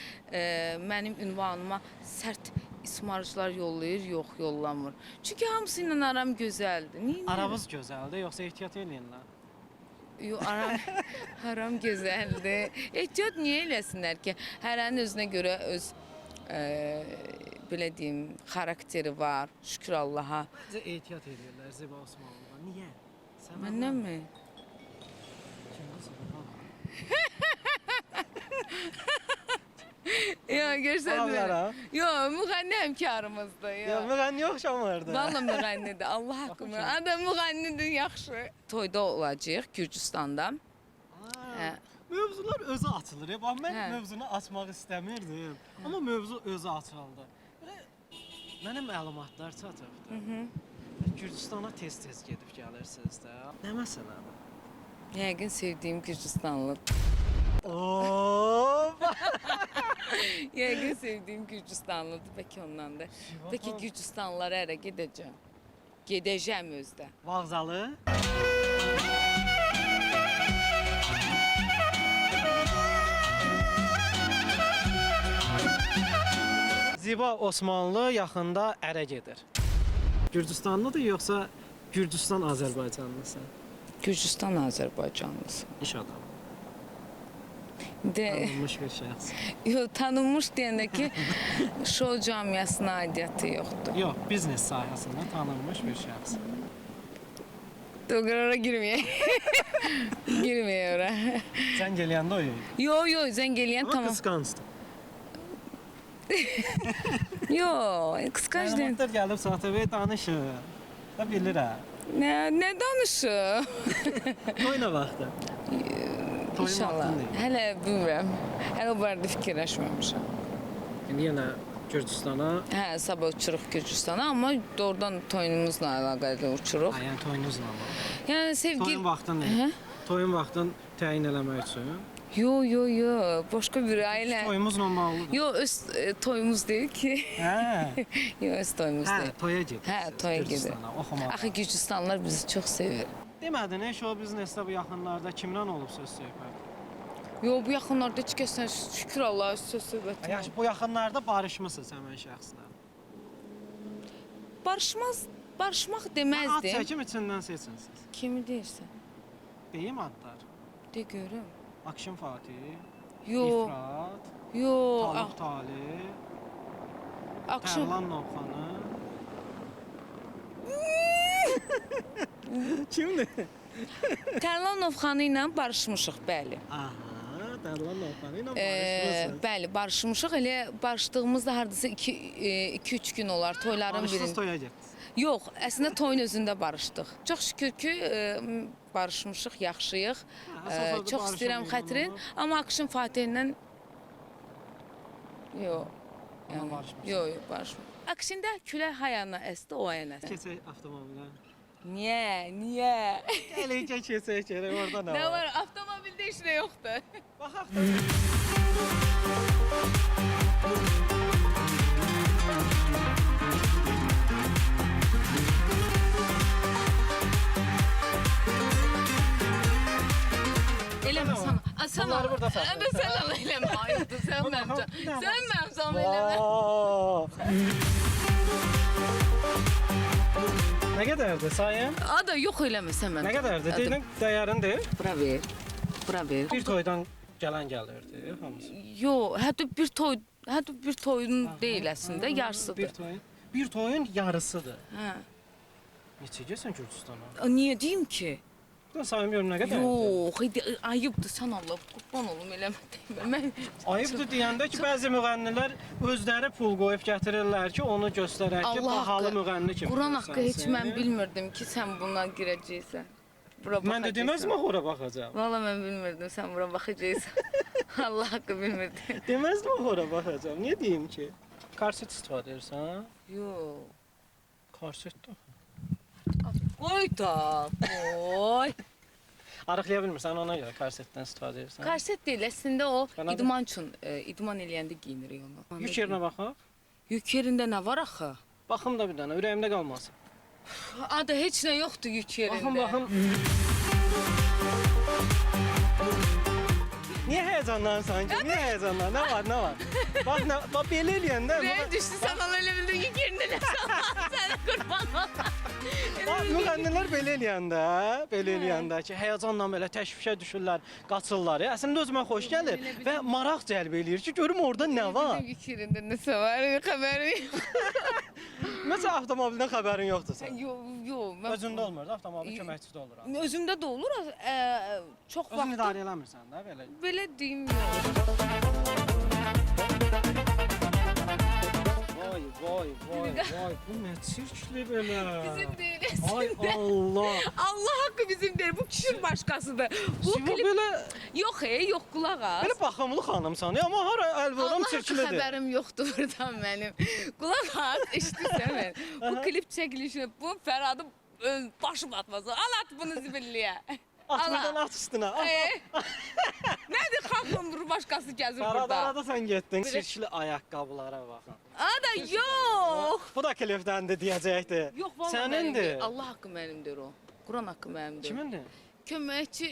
[SPEAKER 19] mənim ünvanıma sərt ismarışlar yollayır, yox, yollamır. Çünki hamısı ilə aram gözəldir.
[SPEAKER 18] Aramız gözəldir, yoxsa ehtiyat eləyirlər?
[SPEAKER 19] Yox, aram gözəldir. Ehtiyat niyə eləsinlər ki? Hərənin özünə görə öz belə deyim, xarakteri var, şükür Allaha.
[SPEAKER 18] Necə ehtiyat edirlər Ziba Osmanlı'dan? Niyə?
[SPEAKER 19] Məndən mi? Yox, görsədmir. Yox, müğənni həmkarımızdır.
[SPEAKER 18] Yox, müğənni oxşamırdı.
[SPEAKER 19] Valla müğənnidir, Allah haqqımı. Adam müğənnidir, yaxşı. Toyda olacaq Gürcüstanda.
[SPEAKER 18] Mövzular özü açılır. Bax, mən mövzunu açmaq istəmirdim. Amma mövzu özü açıldı. Mənə məlumatlar çatıbdır. Gürcüstana tez-tez gedib gəlirsiniz də. Nə məsələdir?
[SPEAKER 19] Yəqin sevdiyim Gürcüstanlıdır. Yəqin sevdiyim Gürcüstanlıdır, bəlkə ondandır. Bəlkə Gürcüstanlılara ərə gedəcəm. Gedəcəm özdə.
[SPEAKER 18] Vağzalı? Ziba Osmanlı yaxında ərə gedir. Gürcüstanlıdır yoxsa Gürcüstan Azərbaycanlısı?
[SPEAKER 19] Gürcüstan Azərbaycanlısı.
[SPEAKER 18] İş adamı.
[SPEAKER 19] Tanınmış
[SPEAKER 18] bir şəxs.
[SPEAKER 19] Yox, tanınmış deyəndə ki, şou camiasına aidiyyəti yoxdur.
[SPEAKER 18] Yox, biznes sahəsində tanınmış bir şəxs.
[SPEAKER 19] Doqrara girməyək. Girməyək ora.
[SPEAKER 18] Sən gələndə o yox.
[SPEAKER 19] Yo, zəng eləyən
[SPEAKER 18] Ama
[SPEAKER 19] tamam.
[SPEAKER 18] kıskançtın.
[SPEAKER 19] Yo, qısqanc deyil.
[SPEAKER 18] Məlumatlar gəlib SATV danışır. Da bilirəm.
[SPEAKER 19] Nə danışır?
[SPEAKER 18] Toyuna vaxtı.
[SPEAKER 19] İnşallah. Hələ bilmirəm. Hələ o barədə fikirləşməmişəm.
[SPEAKER 18] Yenə Gürcüstana.
[SPEAKER 19] Hə, sabah uçuruq Gürcüstana, amma doğrudan toyumuzla əlaqəli uçuruq.
[SPEAKER 18] Yəni toyunuzla mı?
[SPEAKER 19] Yəni sevgi...
[SPEAKER 18] Toyun vaxtını
[SPEAKER 19] Hə?
[SPEAKER 18] Toyun vaxtını təyin eləmək üçün.
[SPEAKER 19] Yo, başqa bir ailə.
[SPEAKER 18] Toyumuzla bağlıdır.
[SPEAKER 19] Yo, öz toyumuz deyil ki.
[SPEAKER 18] Hə.
[SPEAKER 19] Yo, öz toyumuz deyil.
[SPEAKER 18] Hə, toya gedir.
[SPEAKER 19] Hə, toya gedir.
[SPEAKER 18] Gürcüstana, oxumağa.
[SPEAKER 19] Axı Gürcüstanlılar bizi çox sevir.
[SPEAKER 18] Demədin, show biznesdə bu yaxınlarda kimdən olub söz söhbət?
[SPEAKER 19] Yo, bu yaxınlarda heç kəsdən şükür Allaha söz söhbəti.
[SPEAKER 18] Yəni bu yaxınlarda barışmısınız həmin şəxslə.
[SPEAKER 19] Barışmaq deməzdim.
[SPEAKER 18] Ad çəkim içindən seçinsiniz.
[SPEAKER 19] Kimi deyirsən?
[SPEAKER 18] Deyim adlar.
[SPEAKER 19] De görüm.
[SPEAKER 18] Akşin Fatih.
[SPEAKER 19] Yo.
[SPEAKER 18] İfrat.
[SPEAKER 19] Yo.
[SPEAKER 18] Talıq Talih.
[SPEAKER 19] Akşin.
[SPEAKER 18] Tərlan Novxanı. Kimdir?
[SPEAKER 19] Tərlan Novxanı ilə barışmışıq, bəli.
[SPEAKER 18] Aha, Tərlan Novxanı ilə barışmışsınız.
[SPEAKER 19] Bəli, barışmışıq. Elə barışdığımızda hardasa 2-3 gün olar toyların birində.
[SPEAKER 18] Barışsız toya getdiniz.
[SPEAKER 19] Yox, əslində toyun özündə barışdıq. Çox şükür ki, barışmışıq, yaxşıyıq. Çox istəyirəm xətrin, amma Akşin Fatihlə yox. Yox, barışmır. Akşində külək hayana əsdi, o ayana əsdi.
[SPEAKER 18] Keçək avtomobilə.
[SPEAKER 19] Niyə?
[SPEAKER 18] Gəlikə keçək gələk, orada nə var?
[SPEAKER 19] Nə var? Avtomobildə heç nə yoxdur.
[SPEAKER 18] Baxaq.
[SPEAKER 19] Eləmə sana.
[SPEAKER 18] Bunları burada saxlayın.
[SPEAKER 19] Sən Allah eləmə, ayıbdır. Sən mənim canım eləmə.
[SPEAKER 18] Nə qədərdir sayın?
[SPEAKER 19] Ada yox eləməsən mən.
[SPEAKER 18] Nə qədərdir? Deyinin dəyərindir.
[SPEAKER 19] Bura ver.
[SPEAKER 18] Bir toydan gələn gəlirdi hamısı.
[SPEAKER 19] Yox, hətta bir toyun deyil əslində, yarısıdır.
[SPEAKER 18] Bir toyun yarısıdır.
[SPEAKER 19] Hə.
[SPEAKER 18] Neçə gəlsən Gürcüstana?
[SPEAKER 19] Niyə deyim ki?
[SPEAKER 18] Mən sayım görüm nə qədərdir?
[SPEAKER 19] Yox, ayıbdır sən Allah, qurban olum eləmə demə.
[SPEAKER 18] Ayıbdır deyəndə ki, bəzi müğənnilər özləri pul qoyub gətirirlər ki, onu göstərək ki, bahalı müğənni kimi.
[SPEAKER 19] Quran haqqı heç mən bilmirdim ki, sən buna girəcəksən.
[SPEAKER 18] Mən də deməzmi ora baxacağam?
[SPEAKER 19] Valla mən bilmirdim, sən bura baxacaqsan. Allah haqqı bilmirdim.
[SPEAKER 18] Deməzmi ora baxacağam? Niyə deyim ki? Korset istifadə edirsən?
[SPEAKER 19] Yox.
[SPEAKER 18] Korset də.
[SPEAKER 19] Qoy da, qoy.
[SPEAKER 18] Arıqlaya bilmirsən, ona görə korsetdən istifadə edirsən.
[SPEAKER 19] Korset deyil, əslində o idman üçün, idman eləyəndə giyinirik onu.
[SPEAKER 18] Yük yerinə baxaq.
[SPEAKER 19] Yük yerində nə var axı?
[SPEAKER 18] Baxım da bir dənə, ürəyimdə qalmasın.
[SPEAKER 19] Ada heç nə yoxdur yük yerində.
[SPEAKER 18] Baxım. Niyə həyəcanlanırsan ki? Niyə həyəcanlan? Nə var? Bax belə eləyəndə...
[SPEAKER 19] Rəyim düşdü, sən onu elə bildin ki, yerində nə sənə qurban ol.
[SPEAKER 18] Müğənnilər belə eləyəndə ki, həyəcanla belə təşvişə düşürlər, qaçırlar. Əslində özümə xoş gəlir və maraq cəlb eləyir ki, görüm orada nə var.
[SPEAKER 19] Yük yerində nəsə var, xəbərim yox.
[SPEAKER 18] Məsələn, avtomobildən xəbərin yoxdur sən?
[SPEAKER 19] Yox.
[SPEAKER 18] Özündə olmur da, avtomobil köməkçisi də olur.
[SPEAKER 19] Özümdə də olur, çox vaxt...
[SPEAKER 18] Özünü idarə eləmirsən də, belə?
[SPEAKER 19] Belə deyim, yox.
[SPEAKER 18] Vay, bu nə çirkli belə?
[SPEAKER 19] Bizim deyil.
[SPEAKER 18] Ay Allah.
[SPEAKER 19] Allah haqqı bizim deyil, bu kişinin başqasıdır. Bu klip...
[SPEAKER 18] belə...
[SPEAKER 19] Yox, yox, qulaq az.
[SPEAKER 18] Belə baxımlı xanımsan, amma hara əlvoram çirklidir.
[SPEAKER 19] Allah xəbərim yoxdur buradan mənim. Qulaq az, eşitirsən mən. Bu klip çəkilişini, bu Fəradı başım atmaz. Al at bunu zibilliyə.
[SPEAKER 18] At buradan at üstünə.
[SPEAKER 19] Nədir xalqın başqası gəzir burada?
[SPEAKER 18] Arada sən getdin, çirkli ayaqqabılara baxın.
[SPEAKER 19] Ada, yox.
[SPEAKER 18] Bu da klipdəndir deyəcəkdir.
[SPEAKER 19] Yox, valla
[SPEAKER 18] sənindir.
[SPEAKER 19] Allah haqqı mənimdir o. Quran haqqı mənimdir.
[SPEAKER 18] Kimindir?
[SPEAKER 19] Köməkçi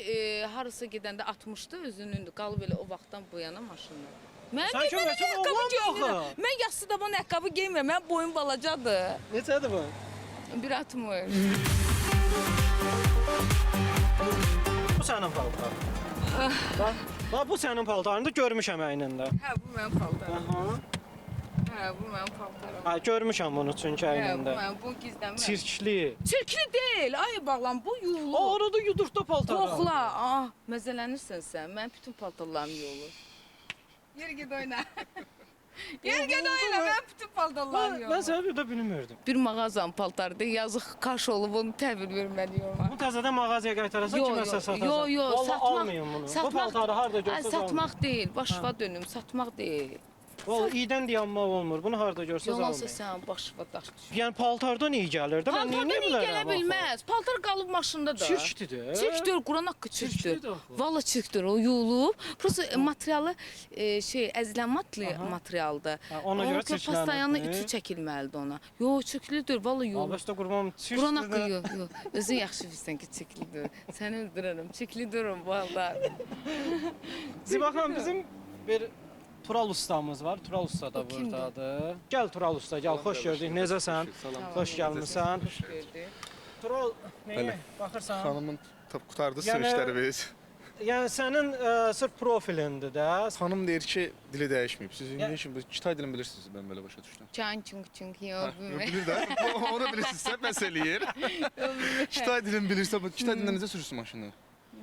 [SPEAKER 19] harasa gedəndə atmışdı özünündür. Qalıb elə o vaxtdan bu yana maşında.
[SPEAKER 18] Sən köməkçi oğlanmı axı?
[SPEAKER 19] Mən yassı daban ayaqqabı geymirəm. Mən boyum balacadır.
[SPEAKER 18] Neçədir bu?
[SPEAKER 19] 1.60.
[SPEAKER 18] Bu sənin paltarın. Bax, bu sənin paltarında görmüşəm əynində.
[SPEAKER 19] Hə, bu mənim paltarım. Hə, bu mənim paltarım.
[SPEAKER 18] Ha, görmüşəm bunu çünki
[SPEAKER 19] Hə, bu
[SPEAKER 18] əynində.
[SPEAKER 19] mənim bu gizləmirəm.
[SPEAKER 18] Çirkli.
[SPEAKER 19] Çirkli deyil. Ay bağlan, bu yuyulur.
[SPEAKER 18] O orada yudurtda paltar.
[SPEAKER 19] Qoxla. Ah, məzələnirsən sən. Mən bütün paltarlarım yuyulur. Yer ged oyna. Yer ged oyna, mən bütün paltarlarım yuyulur.
[SPEAKER 18] Mən səni bir də bilmirdim.
[SPEAKER 19] Bir mağazanın paltarıdır. Yazıq kaş olub onu təhvil verməliyəm.
[SPEAKER 18] Bu təzədən mağazaya qaytarasan kiməsə satarsan.
[SPEAKER 19] Yo,
[SPEAKER 18] Vallahi
[SPEAKER 19] satmaq.
[SPEAKER 18] almayın bunu. Bu paltarı harda görsəz almayın.
[SPEAKER 19] Satmaq deyil, başıva dönüm, satmaq deyil.
[SPEAKER 18] Vallahi iydən dayanmaq olmur. Bunu harda görsəz
[SPEAKER 19] Yalansa
[SPEAKER 18] almayın.
[SPEAKER 19] sən başıva daş düşür.
[SPEAKER 18] Yəni paltardan iyi gəlir də. Mən
[SPEAKER 19] Paltardan
[SPEAKER 18] niyə
[SPEAKER 19] iyi
[SPEAKER 18] bilərəm?
[SPEAKER 19] gələ bilməz. Paltar qalıb maşında da.
[SPEAKER 18] Çirklidir.
[SPEAKER 19] Çirkdir, Quran haqqı çirkdir.
[SPEAKER 18] Çirklidir axı.
[SPEAKER 19] Valla çirkdir, o yuyulub. Prosta materialı əzilən materialdır.
[SPEAKER 18] ona görə
[SPEAKER 19] Pastayanla
[SPEAKER 18] çirklənir.
[SPEAKER 19] ütü çəkilməlidir ona. Yo, çirklidir, valla yuyulub.
[SPEAKER 18] Albəstə qurban
[SPEAKER 19] Quran haqqı
[SPEAKER 18] çirklidir.
[SPEAKER 19] yox. Özün yaxşı bilirsən ki, çirklidir. Səni öldürərəm, çirklidirim valla.
[SPEAKER 18] Ziba xanım, bizim bir Tural ustamız var. Tural usta da buradadır. Gəl Tural usta, gəl. Xoş gördük. Necəsən? Xoş gəlmisən.
[SPEAKER 19] Xoş gördük.
[SPEAKER 18] Tural, nəyə baxırsan?
[SPEAKER 20] Xanımın qutardı
[SPEAKER 18] Yəni-
[SPEAKER 20] sürüşləri biz.
[SPEAKER 18] Yəni sənin sırf profilindir də.
[SPEAKER 20] Xanım deyir ki, dili dəyişməyib. Siz indi şimdi Kitay dilini bilirsiniz, mən belə başa düşdüm.
[SPEAKER 19] Çan çünkü yok.
[SPEAKER 20] Bilir də. Onu bilirsinizsə bəs eləyir. Kitay dilini bilirsə, bu Kitay dilində necə sürürsün maşını?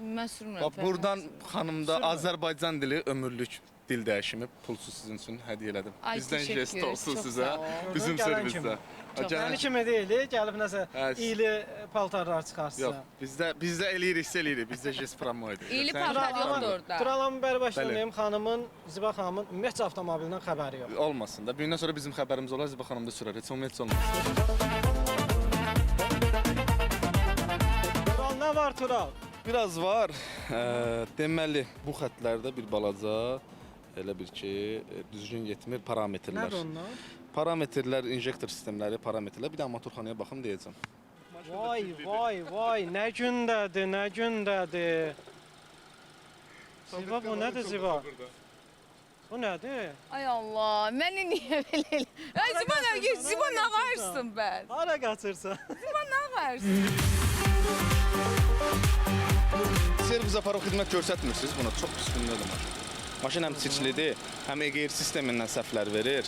[SPEAKER 19] Mən sürmürəm.
[SPEAKER 20] Bax buradan xanımda Azərbaycan dili ömürlük dil dəyişimi pulsuz sizin üçün hədiyyə elədim.
[SPEAKER 19] Ay,
[SPEAKER 20] Bizdən
[SPEAKER 19] təşəkkür,
[SPEAKER 20] jest olsun
[SPEAKER 19] çox
[SPEAKER 20] sizə.
[SPEAKER 19] sağ ol.
[SPEAKER 20] Bizim
[SPEAKER 18] Gələn
[SPEAKER 20] servisdə.
[SPEAKER 18] kimi. Yəni kimi deyil, gəlib nəsə iyili paltarlar çıxarsın.
[SPEAKER 20] Yox, bizdə eləyirik. Bizdə jest promoydur.
[SPEAKER 19] İyili paltar yoxdur orada.
[SPEAKER 18] Turalanın bəri başlayayım, xanımın, Ziba xanımın ümumiyyətcə avtomobilindən xəbəri yox.
[SPEAKER 20] Olmasın da. Bir gündən sonra bizim xəbərimiz olar, Ziba xanım da sürər. Heç ümumiyyətcə olmaz.
[SPEAKER 18] Tural, nə var Tural?
[SPEAKER 20] Biraz var. Deməli, bu xətlərdə bir balaca elə bir ki, düzgün yetmir parametrlər.
[SPEAKER 18] Nədir onlar?
[SPEAKER 20] Parametrlər, injektor sistemləri, parametrlər. Bir də motorxanaya baxım deyəcəm.
[SPEAKER 18] Vay, nə gündədir. Ziba, bu nədir Ziba? Bu nədir?
[SPEAKER 19] Ay Allah, məni niyə belə elə? Ay Ziba nə qarsın mən?
[SPEAKER 18] Hara qaçırsan?
[SPEAKER 19] Ziba nə qarsın?
[SPEAKER 20] Servis aparıb xidmət göstərmirsiniz buna. Çox pis gündədir maşın. Maşın həm çirklidir, həm EGR sistemindən səhvlər verir.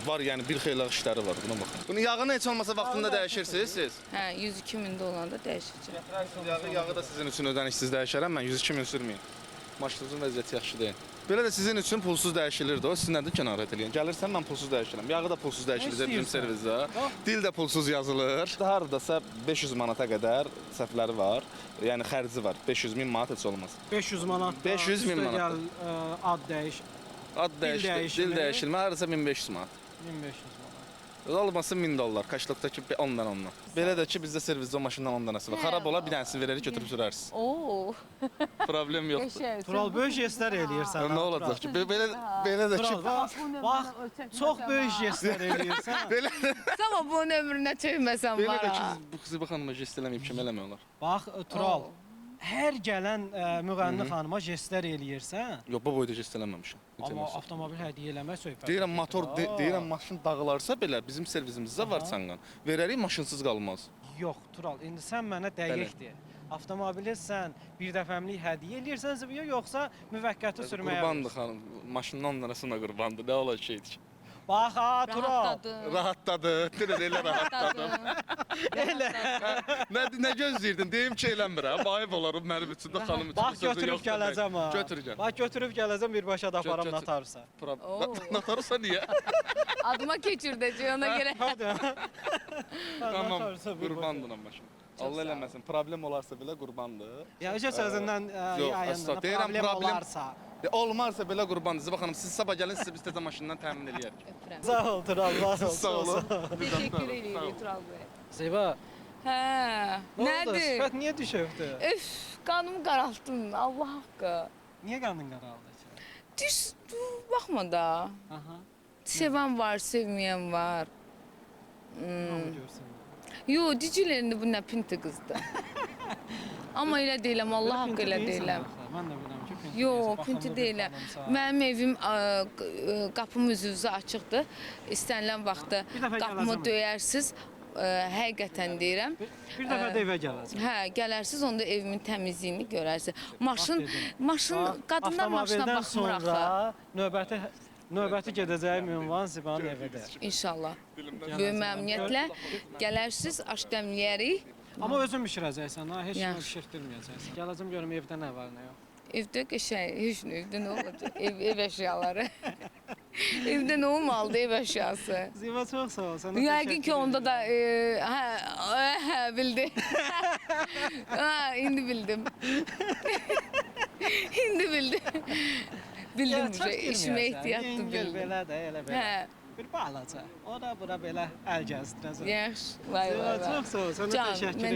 [SPEAKER 20] Var yəni bir xeyli işləri var, buna baxın. Bunun yağını heç olmasa vaxtında dəyişirsiniz siz?
[SPEAKER 19] Hə, 102 mində olanda dəyişəcəm.
[SPEAKER 20] Yağı da sizin üçün ödənişsiz dəyişərəm, mən 102 min sürməyim. Maşınınızın vəziyyəti yaxşı deyil. Belə də sizin üçün pulsuz dəyişilir də o, sizlə də kənarət eləyin. Gəlirsən, mən pulsuz dəyişirəm. Yağı da pulsuz dəyişilir bizim servisdə. Dil də pulsuz yazılır. Hardasa 500 manata qədər səhvləri var. Yəni xərci var. 500 min manat heç olmaz.
[SPEAKER 18] 500 manat.
[SPEAKER 20] 500 min manat.
[SPEAKER 18] Ad dəyiş.
[SPEAKER 20] Ad dəyişilmə. Dil dəyişilmə hardasa 1500 manat.
[SPEAKER 18] 1500 manat.
[SPEAKER 20] Olmasın 1000 dollar. Kaçlıqdakı 10-dan 10-dan. Belə də ki bizdə servisdə o maşından 10 dənəsi var. Xarab olar bir dənəsini verərik götürüb sürərsiniz.
[SPEAKER 19] Oo.
[SPEAKER 20] Problem yoxdur.
[SPEAKER 18] Tural böyük jestlər eləyirsən.
[SPEAKER 20] Nə olacaq ki? Belə də ki
[SPEAKER 18] bax, çox böyük jestlər eləyirsən.
[SPEAKER 20] Belə
[SPEAKER 19] Amma bunun ömrünə çəkməsən
[SPEAKER 20] Belə də
[SPEAKER 19] var.
[SPEAKER 20] ki bu Ziba xanıma jest eləməyib kim eləmək olar?
[SPEAKER 18] Bax, Tural. Hər gələn müğənni xanıma jestlər eləyirsən.
[SPEAKER 20] Yox, bu boyda jest eləməmişəm.
[SPEAKER 18] Amma avtomobil hədiyyə eləmək söhbət.
[SPEAKER 20] Deyirəm motor, deyirəm maşın dağılarsa belə bizim servisimizdə var çanqan. Verərik maşınsız qalmaz.
[SPEAKER 18] Yox, Tural, indi sən mənə dəqiq de. Avtomobili sən bir dəfəmlik hədiyyə eləyirsən Zibaya, yoxsa müvəqqəti sürməyə?
[SPEAKER 20] Qurbandır xanım. Maşının 10 dənəsinə qurbandır. Nə olacaq şeydir?
[SPEAKER 18] Bax ha, Tural.
[SPEAKER 20] Rahatladı. Elə rahatladım.
[SPEAKER 18] Elə.
[SPEAKER 20] Nə gözləyirdin? Deyim ki, eləmirəm. Ayıb olarum mənim üçün də xanım üçün.
[SPEAKER 18] Bax, götürüb gələcəm ha.
[SPEAKER 20] Götür gəl.
[SPEAKER 18] Bax, götürüb gələcəm birbaşa da aparam Natarsa.
[SPEAKER 20] Natarsa niyə?
[SPEAKER 19] Adıma keçirdəcək ona görə.
[SPEAKER 20] Tamam, qurbandır maşın. Allah eləməsin, problem olarsa belə qurbandır.
[SPEAKER 18] Ya özə sözündən yayından problem olarsa.
[SPEAKER 20] Olmarsa belə qurbandır. Ziba xanım, siz sabah gəlin, sizi biz təzə maşından təmin eləyərik.
[SPEAKER 18] Sağ ol Tural, sağ ol.
[SPEAKER 20] Sağ olun.
[SPEAKER 19] Təşəkkür edirik Tural bəy.
[SPEAKER 18] Ziba.
[SPEAKER 19] Hə, nədir?
[SPEAKER 18] Sifət niyə düşübdü?
[SPEAKER 19] Üf, qanımı qaraltdın, Allah haqqı.
[SPEAKER 18] Niyə qanın qaraldı ki?
[SPEAKER 19] Düz, baxma da. Sevən var, sevməyən var. Yo, dicilərində bu nə pinti qızdır. Amma elə deyiləm, Allah haqqı elə deyiləm.
[SPEAKER 18] Mən də bilirəm ki, pinti.
[SPEAKER 19] Yox, pinti deyiləm. Mənim evim qapım üzü açıqdır. İstənilən vaxtda qapımı döyərsiz. Həqiqətən deyirəm.
[SPEAKER 18] Bir dəfə də evə gələcəm.
[SPEAKER 19] Hə, gələrsiz, onda evimin təmizliyini görərsiniz. Maşın qadınlar maşına baxmır axı.
[SPEAKER 18] Növbəti Növbəti gedəcəyim ünvan Zibanın evidir.
[SPEAKER 19] İnşallah. Böyük məmnuniyyətlə gələrsiniz, aş dəmləyərik.
[SPEAKER 18] Amma özün bişirəcəksən, ha, heç nə bişirtdirməyəcəksən. Gələcəm görüm evdə nə var, nə yox.
[SPEAKER 19] Evdə qəşəng, heç nə, evdə nə olacaq? Ev əşyaları. Evdə nə olmalıdır ev əşyası?
[SPEAKER 18] Ziba çox sağ ol.
[SPEAKER 19] Yəqin ki onda da bildi. İndi bildim. İndi bildim. Bildim ki, işimə ehtiyatlı bildim.
[SPEAKER 18] Belə də, elə belə. Bir balaca. O da bura belə əl gəzdirəcək.
[SPEAKER 19] Yaxşı, vay.
[SPEAKER 18] Çox sağ ol. Sənə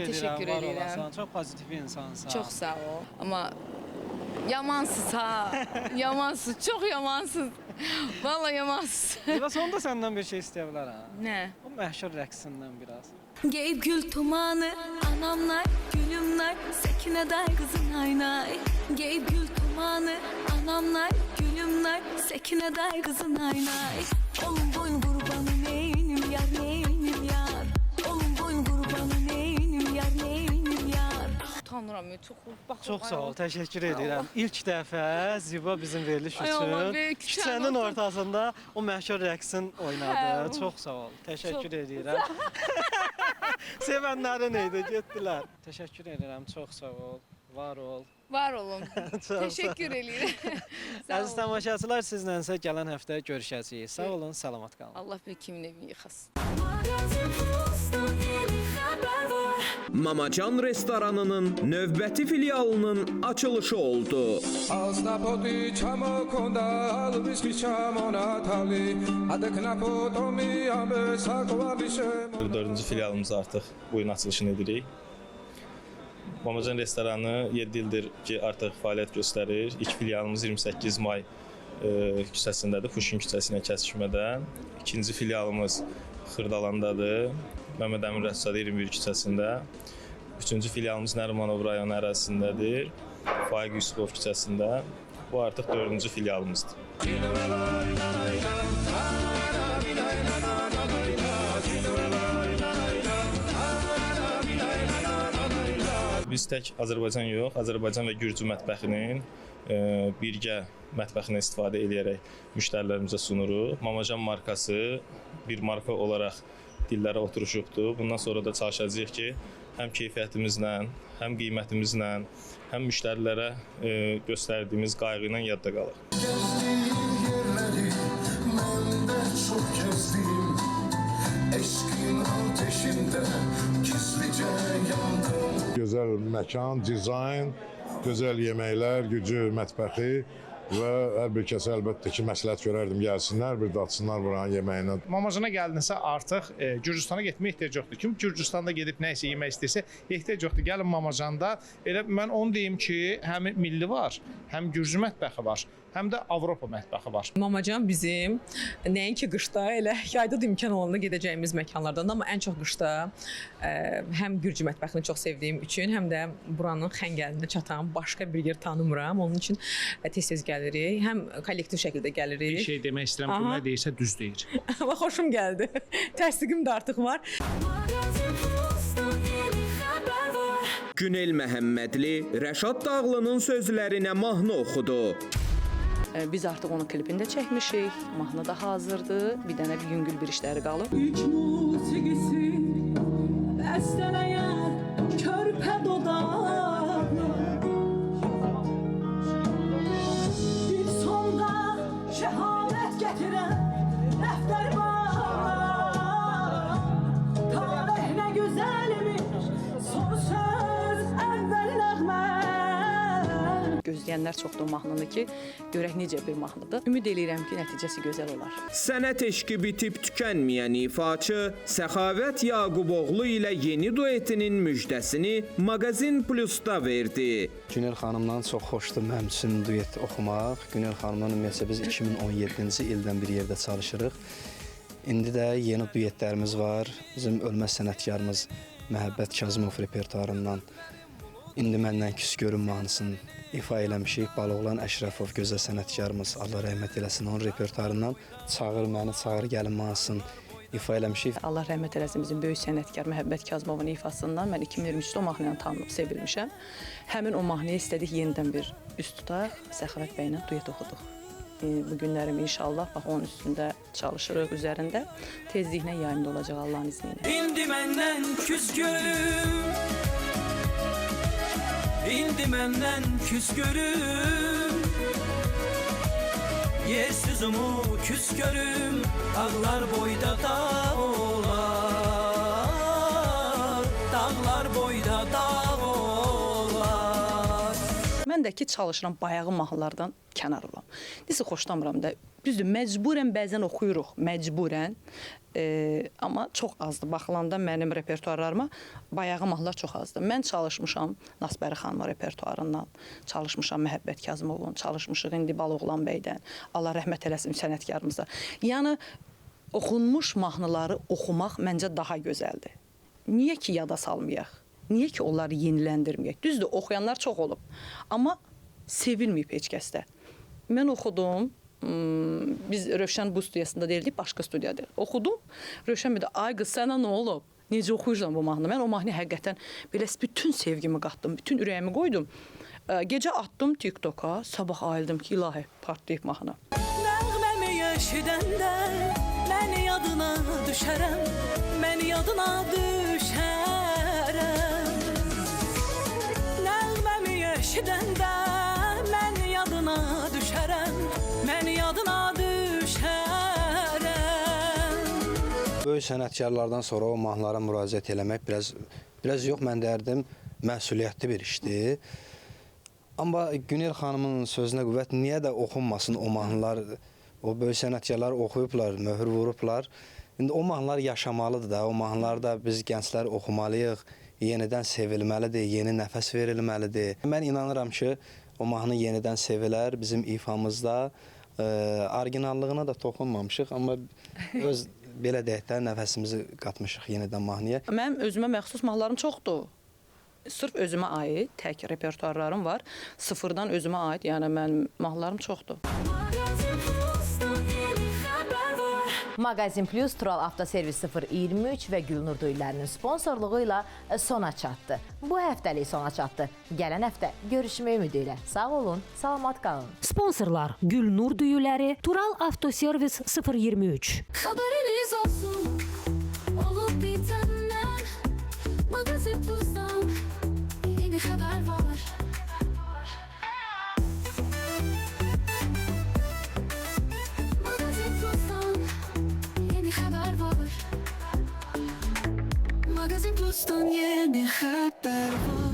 [SPEAKER 19] təşəkkür edirəm.
[SPEAKER 18] Çox pozitiv insansan.
[SPEAKER 19] Çox sağ ol. Amma yamansız ha. Yamansız, çox yamansız. Vallahi yamansız.
[SPEAKER 18] Ziba sonunda səndən bir şey istəyə bilərəm.
[SPEAKER 19] Nə?
[SPEAKER 18] O məşhur rəqsindən biraz.
[SPEAKER 1] Geyip gül tumanı, anamlar, gülümler, Sekine day kızın aynay. Geyip gül tumanı, anamlar, gülümler, Sekine day kızın aynay. Olun boyun kurbanı neynim yar, neynim yar. Olun boyun kurbanı neynim yar, neynim yar.
[SPEAKER 19] Tanrım, çox bax.
[SPEAKER 18] Çox sağ ol, təşəkkür edirəm. İlk dəfə Ziba bizim veriliş üçün küçənin ortasında o məşhur rəqsin oynadı. Çox sağ ol, təşəkkür edirəm. Sevənlərin idi, getdilər. Təşəkkür edirəm, çox sağ ol, var ol.
[SPEAKER 19] Var olun. Təşəkkür edirəm.
[SPEAKER 18] Əziz tamaşaçılar, sizlə isə gələn həftə görüşəcəyik. Sağ olun, salamat qalın.
[SPEAKER 19] Allah bir kimin evini yıxasın.
[SPEAKER 11] Mamacan restoranının növbəti filialının açılışı oldu.
[SPEAKER 13] Dördüncü filialımız artıq bu gün açılışını edirik. Mamacan restoranı 7 ildir ki artıq fəaliyyət göstərir. İlk filialımız 28 may küçəsindədir, Puşkin küçəsinə kəsişmədə. İkinci filialımız Xırdalandadır, Məmməd Əmin Rəssadı 21 küçəsində. Üçüncü filialımız Nərimanov rayonu ərazisindədir, Faiq Yusufov küçəsində. Bu artıq dördüncü filialımızdır. Biz tək Azərbaycan yox, Azərbaycan və Gürcü mətbəxinin birgə mətbəxini istifadə edərək müştərilərimizə sunuruq. Mamacan markası bir marka olaraq dillərə oturuşubdur. Bundan sonra da çalışacağıq ki, həm keyfiyyətimizlə, həm qiymətimizlə, həm müştərilərə göstərdiyimiz qayğı ilə yadda qalır.
[SPEAKER 21] Gözəl məkan, dizayn, gözəl yeməklər, Gürcü mətbəxi və hər bir kəsə əlbəttə ki, məsləhət görərdim, gəlsinlər, bir datsınlar buranın yeməyinə.
[SPEAKER 22] Mamacana gəldinsə artıq Gürcüstana getməyə ehtiyac yoxdur. Kim Gürcüstanda gedib nə isə yemək istəyirsə, ehtiyac yoxdur. Gəlin Mamacanda. Elə mən onu deyim ki, həm milli var, həm Gürcü mətbəxi var, həm də Avropa mətbəxi var.
[SPEAKER 23] Mamacan bizim nəinki qışda, elə yayda da imkan olanda gedəcəyimiz məkanlardan, amma ən çox qışda həm Gürcü mətbəxini çox sevdiyim üçün, həm də buranın xəngəlində çatan başqa bir yer tanımıram. Onun üçün tez-tez gəlirik, həm kollektiv şəkildə gəlirik.
[SPEAKER 22] Bir şey demək istəyirəm ki, nə deyirsə düz deyir.
[SPEAKER 23] Amma xoşum gəldi. Təsdiqim də artıq var.
[SPEAKER 11] Günel Məhəmmədli Rəşad Dağlı'nın sözlərinə mahnı oxudu.
[SPEAKER 7] Biz artıq onun klipini də çəkmişik, mahnı da hazırdır, bir dənə bir yüngül bir işləri qalıb.
[SPEAKER 1] Üç musiqisi bəstələyən körpə dodaqlı bir sonda şəhadət gətirən dəftər var. Tarih nə gözəlmiş, son söz əvvəl nəğmə.
[SPEAKER 7] Gözləyənlər çoxdur mahnını ki, görək necə bir mahnıdır. Ümid eləyirəm ki, nəticəsi gözəl olar.
[SPEAKER 11] Sənət eşqi bitib tükənməyən ifaçı Səxavət Yaquboğlu ilə yeni duetinin müjdəsini Maqazin Plus'da verdi.
[SPEAKER 24] Günel xanımdan çox xoşdur mənim üçün duet oxumaq. Günel xanımla ümumiyyətlə biz 2017-ci ildən bir yerdə çalışırıq. İndi də yeni duetlərimiz var. Bizim ölməz sənətkarımız Məhəbbət Kazımov repertuarından İndi məndən küs görün mahnısını ifa eləmişik. Baloğlan Əşrəfov gözəl sənətkarımız, Allah rəhmət eləsin, onun repertuarından Çağır məni, çağır gəlin mahnısını ifa eləmişik.
[SPEAKER 7] Allah rəhmət eləsin bizim böyük sənətkar Məhəbbət Kazımovun ifasından mən 2023-də o mahnıyla tanınıb, sevilmişəm. Həmin o mahnıya istədik yenidən bir üst tutaq, Səxavət bəylə duet oxuduq. bu günlərim inşallah. Bax onun üstündə çalışırıq, üzərində. Tezliklə yayımda olacaq Allahın izni ilə.
[SPEAKER 4] İndi məndən küskürüm, indi məndən küskürüm, yersizumu küskürüm, dağlar boyda dağ olar, dağlar boyda dağ olar.
[SPEAKER 7] Mən də ki çalışıram bayağı mahnılardan kənar olam. Nəsə xoşlamıram da. Düzdür, məcburən bəzən oxuyuruq, məcburən. Amma çox azdır. Baxılanda mənim repertuarlarıma bayağı mahnılar çox azdır. Mən çalışmışam Nasbəri xanımın repertuarından, çalışmışam Məhəbbət Kazımovun, çalışmışıq indi Baloğlan bəydən. Allah rəhmət eləsin sənətkarımıza. Yəni oxunmuş mahnıları oxumaq məncə daha gözəldir. Niyə ki yada salmayaq? Niyə ki onları yeniləndirməyək? Düzdür, oxuyanlar çox olub. Amma sevilməyib heç kəsdə. Mən oxudum. Biz Rövşən bu studiyasında deyildik, başqa studiyada oxudum. Rövşən bir də, ay qız sənə nə olub? Necə oxuyursan bu mahnı? Mən o mahnı həqiqətən belə bütün sevgimi qatdım, bütün ürəyimi qoydum. Gecə atdım TikToka, sabah ayıldım ki, ilahi partlayıb mahnı.
[SPEAKER 4] Nəğməmi eşidəndə mən yadına düşərəm, mən yadına düşərəm. Nəğməmi eşidəndə mən yadına düşərəm, mən yadına düşərəm.
[SPEAKER 24] Böyük sənətkarlardan sonra o mahnılara müraciət eləmək biraz yox, mən deyərdim, məsuliyyətli bir işdir. Amma Günel xanımın sözünə qüvvət, niyə də oxunmasın o mahnılar, o böyük sənətkarlar oxuyublar, möhür vurublar. İndi o mahnılar yaşamalıdır da, o mahnıları da biz gənclər oxumalıyıq, yenidən sevilməlidir, yeni nəfəs verilməlidir. Mən inanıram ki, o mahnı yenidən sevilər bizim ifamızda. Orijinallığına da toxunmamışıq, amma öz belə deyək də nəfəsimizi qatmışıq yenidən mahnıya.
[SPEAKER 7] Mənim özümə məxsus mahnılarım çoxdur. Sırf özümə aid tək repertuarlarım var. Sıfırdan özümə aid, yəni mənim mahnılarım çoxdur.
[SPEAKER 2] Mağazin Plus, Tural Avtoservis 023 və Gülnur Duyulərinin sponsorluğu ilə sona çatdı. Bu həftəlik sona çatdı. Gələn həftə görüşmək ümidi ilə. Sağ olun, salamat qalın.
[SPEAKER 3] Sponsorlar Gülnur Duyuləri, Tural Avtoservis 023.
[SPEAKER 1] Haberiniz olsun, olup bitenler, Magazin Plus'tan yeni haber var. Magazin Plus'tan yeni haber var. Magazin Plus'tan yeni haber var.